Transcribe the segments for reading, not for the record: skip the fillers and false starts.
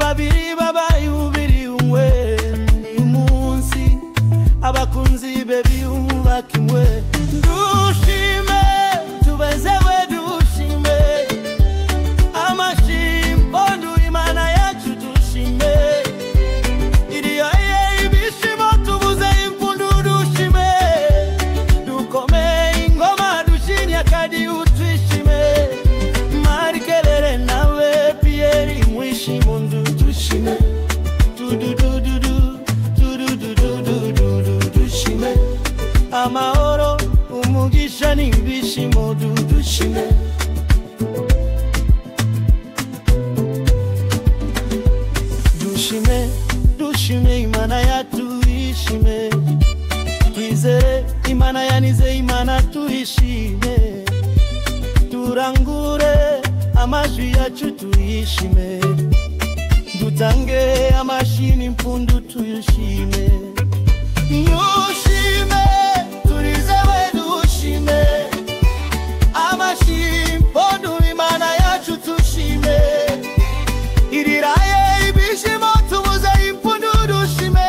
babiri babaye ubiri umwe umunsi abakunzi be biyubaka imwe dushime tubezewe dushime amashimwe ndu Imana yacu dushime iriyo ibishimo tubuze impundu dushime dukomeye ingoma dushinya kadi utwishime Marikelele nawe Pierre mwishimo ndu dushime dushime amahoro umugisha n'ibishimo dushime dushime Imana yatuishime twizere Imana yanize Imana tuhishime turangure amajwi yacu tuyishime dutange amashini impundu tuyishime yushime turizewe dushime amashini impundu Imana yacu tushime iriraye ibishimo tubuze impundu dushime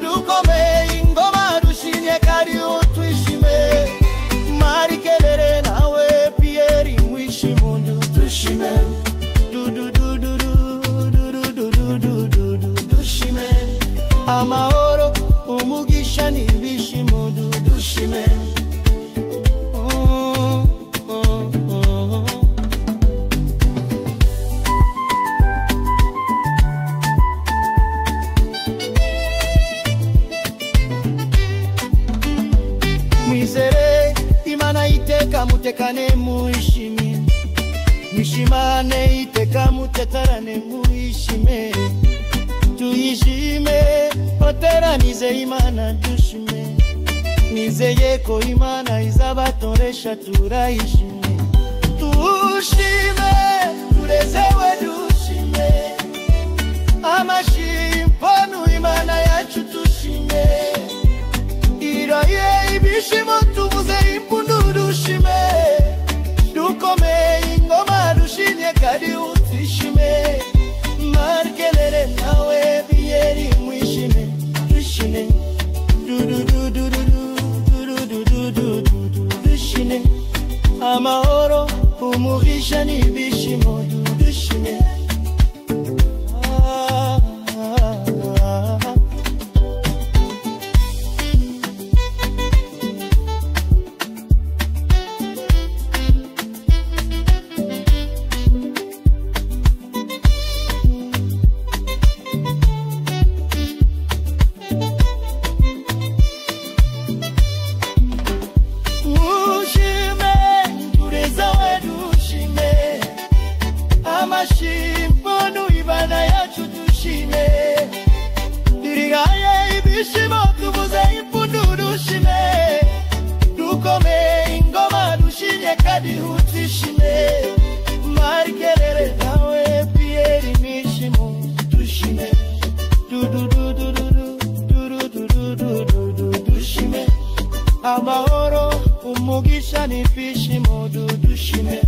dukomeye ingoma dushinye kari utwishime Marikelele nawe Pierre mwishimo dushime dushime amahoro umugisha n'ibishimo dushime mwizere Imana iteka mutekane muishime mwishimane iteka mutetarane muishime tuyishime oteranize Imana dushime nizeye ko Imana izabatoresha turayishime tushime turezewe dushime amashimwe Imana yacu tushime iraye ibishimo tubuze impundu dushime dukomeye ingoma dushinye kadi utwishime Marikelele nawe Pierre mwishime dushime dushime amahoro umugisha n'ibishimo dushime amashimwe Imana yacu dushime irigaye ibishimo tubuze impundu dushime dukomeye ingoma dushinye kadi utwishime Marikelele nawe Pierre mwishimo dushime dushime amahoro umugisha n'ibishimo dushime